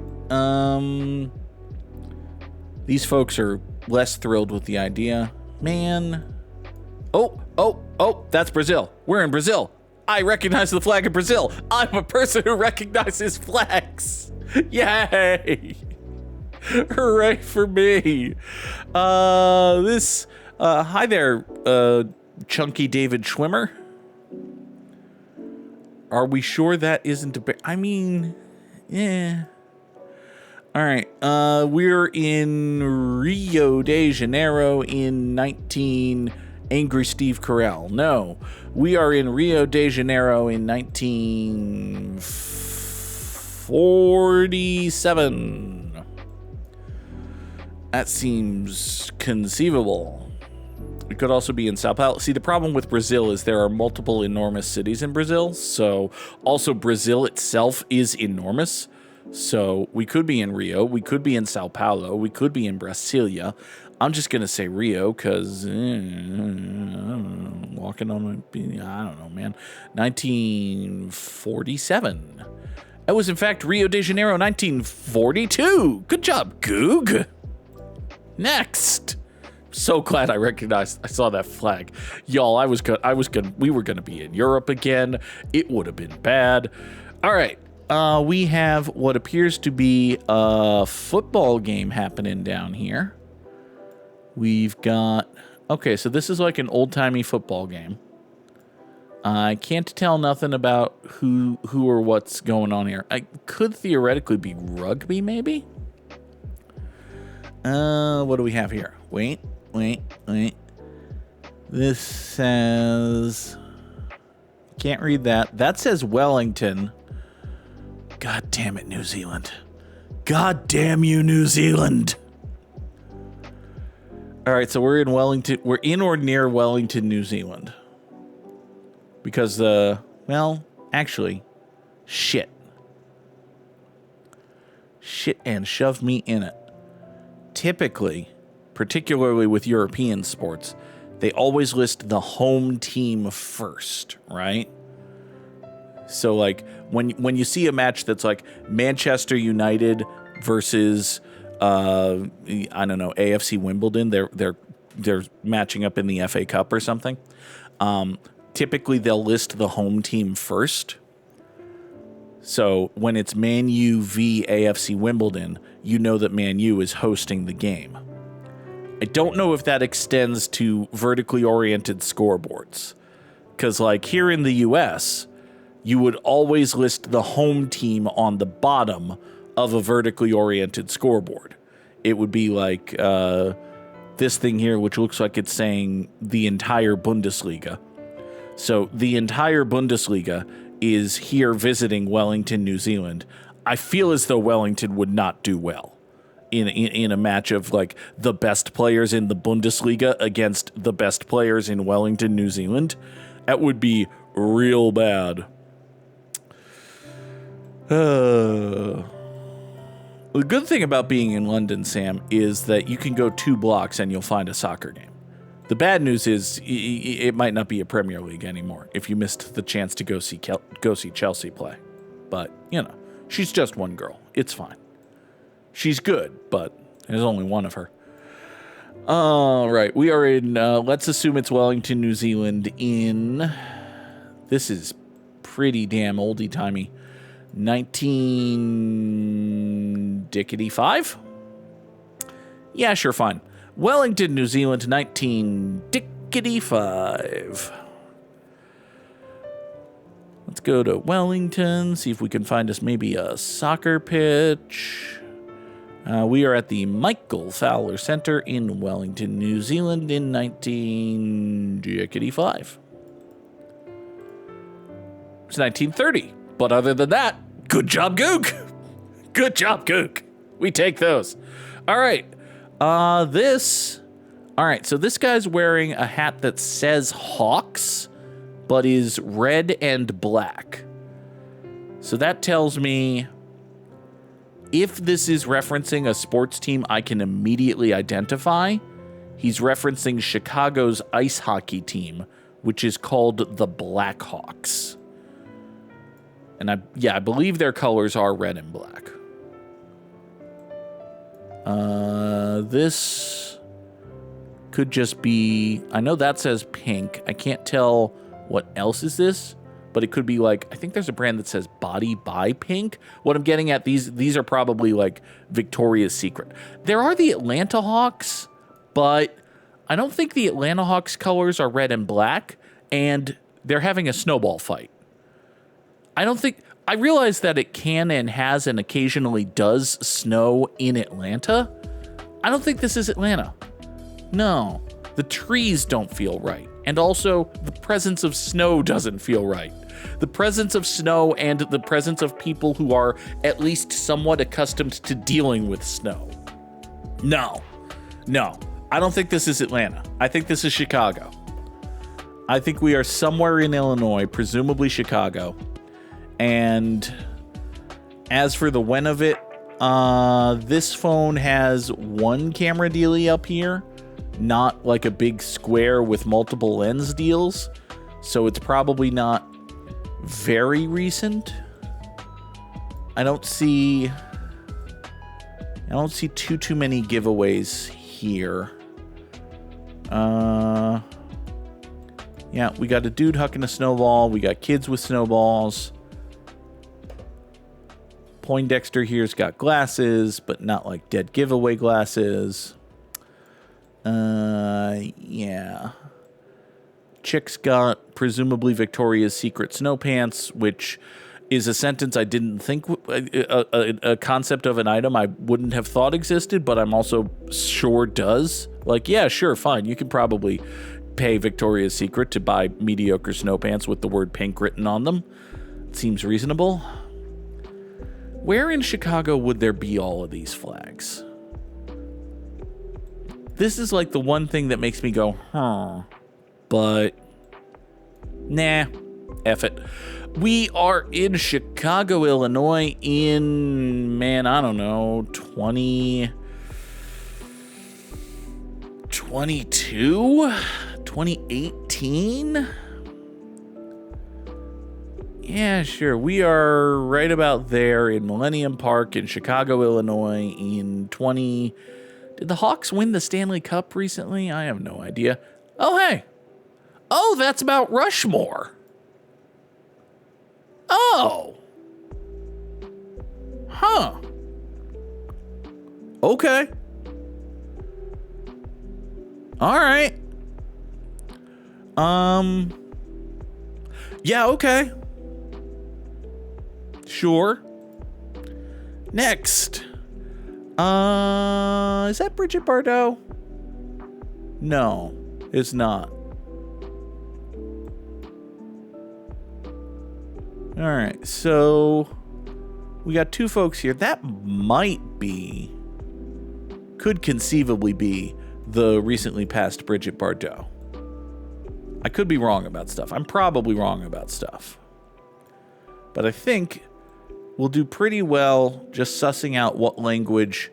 These folks are less thrilled with the idea. Man. Oh, that's Brazil. We're in Brazil. I recognize the flag of Brazil. I'm a person who recognizes flags. Yay. Hooray for me. Hi there, chunky David Schwimmer. Are we sure that isn't a bear? I mean, yeah. All right, we're in Rio de Janeiro in Angry Steve Carell. No, we are in Rio de Janeiro in 1947. That seems conceivable. It could also be in Sao Paulo. See, the problem with Brazil is there are multiple enormous cities in Brazil. So also Brazil itself is enormous. So we could be in Rio. We could be in Sao Paulo. We could be in Brasilia. I'm just going to say Rio because walking on my... I don't know, man. 1947. That was, in fact, Rio de Janeiro, 1942. Good job, Goog. Next. So glad I saw that flag. Y'all, we were gonna be in Europe again. It would have been bad. All right. We have what appears to be a football game happening down here. We've got... Okay, so this is like an old-timey football game. I can't tell nothing about who or what's going on here. I could theoretically be rugby, maybe? What do we have here? Wait. This says... Can't read that. That says Wellington. God damn it, New Zealand. God damn you, New Zealand. All right, so we're in Wellington. We're in or near Wellington, New Zealand. Because, well, actually, shit. Shit and shove me in it. Typically, particularly with European sports, they always list the home team first, right? So, like, when you see a match that's like Manchester United versus, I don't know, AFC Wimbledon, they're matching up in the FA Cup or something. Typically, they'll list the home team first. So when it's Man U v AFC Wimbledon, you know that Man U is hosting the game. I don't know if that extends to vertically oriented scoreboards. Because, like, here in the U.S., you would always list the home team on the bottom of a vertically oriented scoreboard. It would be like this thing here, which looks like it's saying the entire Bundesliga. So the entire Bundesliga is here visiting Wellington, New Zealand. I feel as though Wellington would not do well in a match of like the best players in the Bundesliga against the best players in Wellington, New Zealand. That would be real bad. The good thing about being in London, Sam, is that you can go 2 blocks and you'll find a soccer game. The bad news is it might not be a Premier League anymore if you missed the chance to go see Chelsea play. But, you know, she's just one girl. It's fine. She's good, but there's only one of her. All right, we are in, let's assume it's Wellington, New Zealand in, this is pretty damn oldie-timey, 1955? Yeah, sure, fine. Wellington, New Zealand, 1955. Let's go to Wellington, see if we can find us maybe a soccer pitch. We are at the Michael Fowler Center in Wellington, New Zealand in 1955. It's 1930. But other than that, good job, Goog. Good job, Goog. We take those. All right. All right, so this guy's wearing a hat that says Hawks, but is red and black. So that tells me if this is referencing a sports team I can immediately identify, he's referencing Chicago's ice hockey team, which is called the Blackhawks. And I believe their colors are red and black. This could just be, I know that says pink. I can't tell what else is this, but it could be like, I think there's a brand that says Body by Pink. What I'm getting at, these are probably like Victoria's Secret. There are the Atlanta Hawks, but I don't think the Atlanta Hawks colors are red and black, and they're having a snowball fight. I realize that it can and has and occasionally does snow in Atlanta. I don't think this is Atlanta. No, the trees don't feel right. And also, the presence of snow doesn't feel right. The presence of snow and the presence of people who are at least somewhat accustomed to dealing with snow. No, I don't think this is Atlanta. I think this is Chicago. I think we are somewhere in Illinois, presumably Chicago. And as for the when of it, this phone has one camera dealie up here, not like a big square with multiple lens deals. So it's probably not very recent. I don't see too many giveaways here. Yeah, we got a dude hucking a snowball. We got kids with snowballs. Poindexter here's got glasses, but not like dead giveaway glasses. Yeah. Chick's got presumably Victoria's Secret snow pants, which is a sentence I didn't think, a concept of an item I wouldn't have thought existed, but I'm also sure does. Like, yeah, sure, fine. You can probably pay Victoria's Secret to buy mediocre snow pants with the word pink written on them. It seems reasonable. Where in Chicago would there be all of these flags? This is like the one thing that makes me go, huh. But, nah, F it. We are in Chicago, Illinois in, man, I don't know, 2022? 2018? Yeah, sure. We are right about there in Millennium Park in Chicago, Illinois in Did the Hawks win the Stanley Cup recently? I have no idea. Oh, hey. Oh, that's Mount Rushmore. Oh. Huh. Okay. All right. Yeah, okay. Sure. Next. Is that Bridget Bardot? No, it's not. All right, so we got two folks here. That could conceivably be the recently passed Bridget Bardot. I could be wrong about stuff. I'm probably wrong about stuff. But I think we'll do pretty well just sussing out what language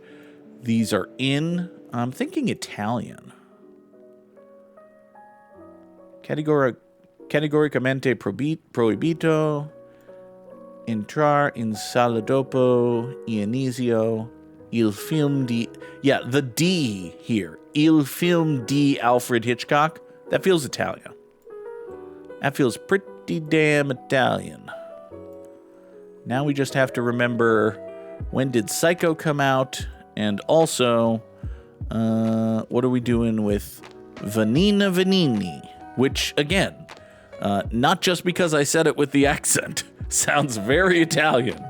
these are in. I'm thinking Italian. Categoricamente proibito entrar in sala dopo inizio il film di... Yeah, the D here. Il film di Alfred Hitchcock. That feels Italian. That feels pretty damn Italian. Now we just have to remember, when did Psycho come out? And also, what are we doing with Vanina Vanini? Which, again, not just because I said it with the accent, sounds very Italian.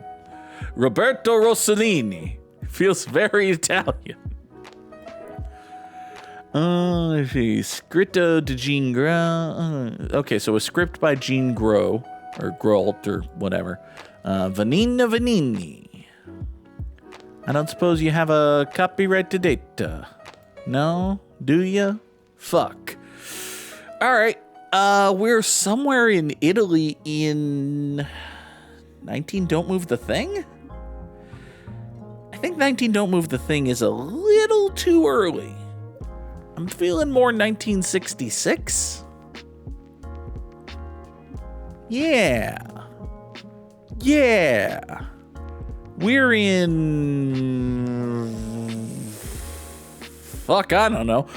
Roberto Rossellini feels very Italian. Let's see. Scritto di Jean Gros. Okay, so a script by Jean Gros, or Grolt, or whatever. Vanina Vanini. I don't suppose you have a copyright to data. No? Do ya? Fuck. Alright. We're somewhere in Italy in 19 Don't Move the Thing? I think 19 Don't Move the Thing is a little too early. I'm feeling more 1966. Yeah. We're in... Fuck, I don't know.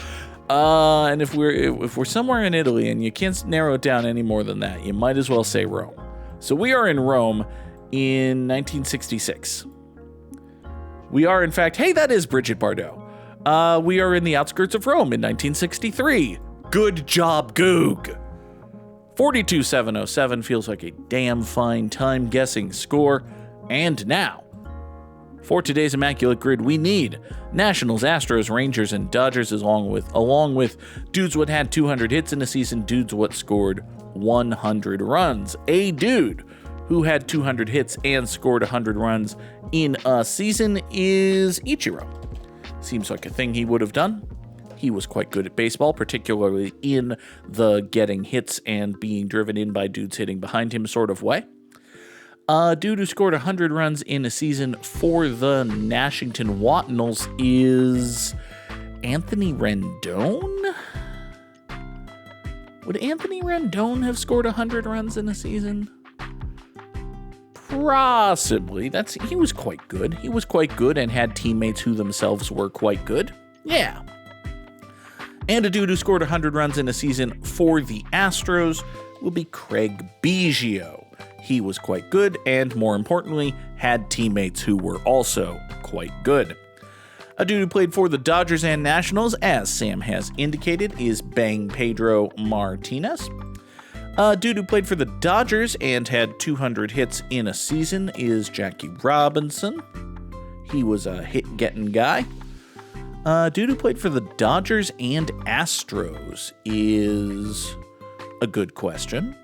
And if we're somewhere in Italy and you can't narrow it down any more than that, you might as well say Rome. So we are in Rome in 1966. We are, in fact, hey, that is Bridget Bardot. We are in the outskirts of Rome in 1963. Good job, Goog. 42,707 feels like a damn fine time guessing score. And now, for today's Immaculate Grid, we need Nationals, Astros, Rangers, and Dodgers, along with dudes what had 200 hits in a season, dudes what scored 100 runs. A dude who had 200 hits and scored 100 runs in a season is Ichiro. Seems like a thing he would have done. He was quite good at baseball, particularly in the getting hits and being driven in by dudes hitting behind him sort of way. Dude who scored 100 runs in a season for the Nashington Wattnels is Anthony Rendon? Would Anthony Rendon have scored 100 runs in a season? Possibly. He was quite good. He was quite good and had teammates who themselves were quite good. Yeah. And a dude who scored 100 runs in a season for the Astros will be Craig Biggio. He was quite good and, more importantly, had teammates who were also quite good. A dude who played for the Dodgers and Nationals, as Sam has indicated, is Bang Pedro Martinez. A dude who played for the Dodgers and had 200 hits in a season is Jackie Robinson. He was a hit-getting guy. A dude who played for the Dodgers and Astros is a good question.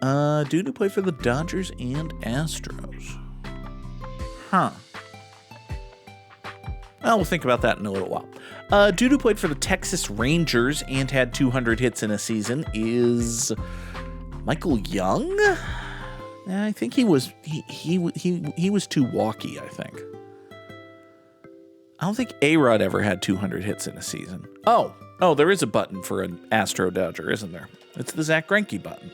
Dude who played for the Dodgers and Astros. Huh. Well, we'll think about that in a little while. Dude who played for the Texas Rangers and had 200 hits in a season is Michael Young. I think he was too walky, I think. I don't think A-Rod ever had 200 hits in a season. Oh, there is a button for an Astro Dodger, isn't there? It's the Zach Greinke button.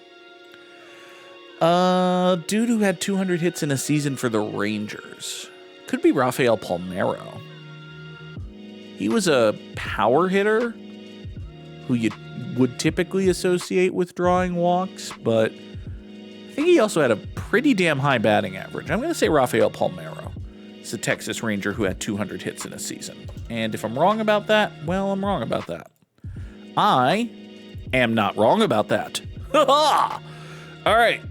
Dude who had 200 hits in a season for the Rangers. Could be Rafael Palmeiro. He was a power hitter who you would typically associate with drawing walks, but I think he also had a pretty damn high batting average. I'm going to say Rafael Palmeiro. He's a Texas Ranger who had 200 hits in a season. And if I'm wrong about that, well, I'm wrong about that. I am not wrong about that. All right.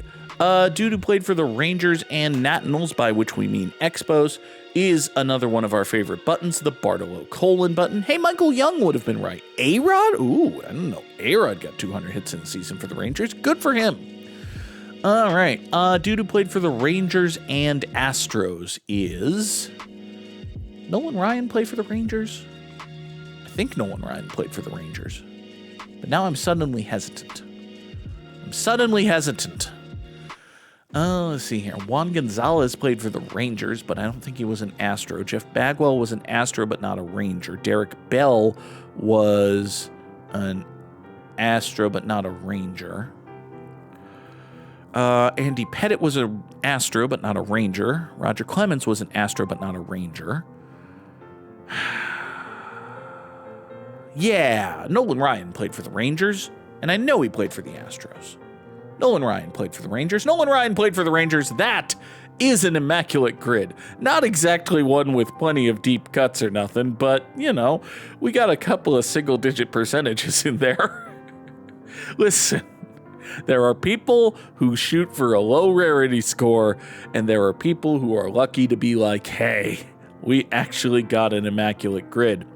Dude who played for the Rangers and Nationals, by which we mean Expos, is another one of our favorite buttons, the Bartolo Colon button. Hey, Michael Young would have been right. A-Rod? Ooh, I don't know. A-Rod got 200 hits in the season for the Rangers. Good for him. All right. Dude who played for the Rangers and Astros is... Nolan Ryan played for the Rangers? I think Nolan Ryan played for the Rangers. But now I'm suddenly hesitant. Let's see here. Juan Gonzalez played for the Rangers, but I don't think he was an Astro. Jeff Bagwell was an Astro, but not a Ranger. Derek Bell was an Astro, but not a Ranger. Andy Pettitte was an Astro, but not a Ranger. Roger Clemens was an Astro, but not a Ranger. Yeah, Nolan Ryan played for the Rangers, and I know he played for the Astros. Nolan Ryan played for the Rangers. That is an immaculate grid. Not exactly one with plenty of deep cuts or nothing, but, you know, we got a couple of single-digit percentages in there. Listen, there are people who shoot for a low rarity score, and there are people who are lucky to be like, hey, we actually got an immaculate grid.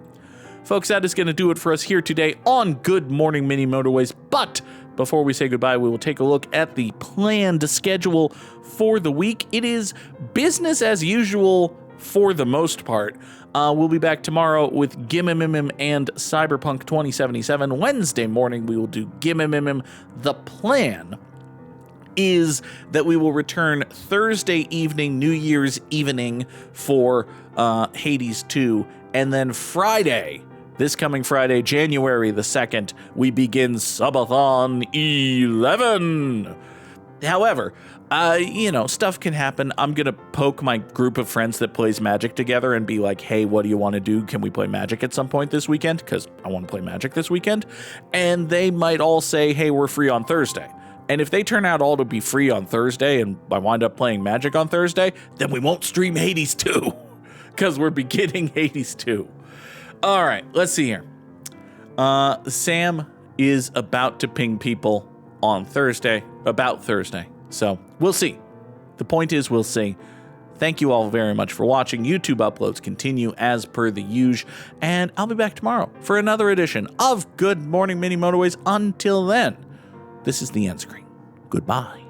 Folks, that is going to do it for us here today on Good Morning Mini Motorways, but before we say goodbye, we will take a look at the planned schedule for the week. It is business as usual for the most part. We'll be back tomorrow with Gimmimimim and Cyberpunk 2077. Wednesday morning, we will do Gimmimimim. The plan is that we will return Thursday evening, New Year's evening for Hades 2, and then Friday, this coming Friday, January the 2nd, we begin Subathon 11. However, stuff can happen. I'm going to poke my group of friends that plays Magic together and be like, hey, what do you want to do? Can we play Magic at some point this weekend? Because I want to play Magic this weekend. And they might all say, hey, we're free on Thursday. And if they turn out all to be free on Thursday and I wind up playing Magic on Thursday, then we won't stream Hades 2 because we're beginning Hades 2. All right, let's see here. Sam is about to ping people on Thursday, about Thursday. So we'll see. The point is, we'll see. Thank you all very much for watching. YouTube uploads continue as per the usual. And I'll be back tomorrow for another edition of Good Morning Mini Motorways. Until then, this is the end screen. Goodbye.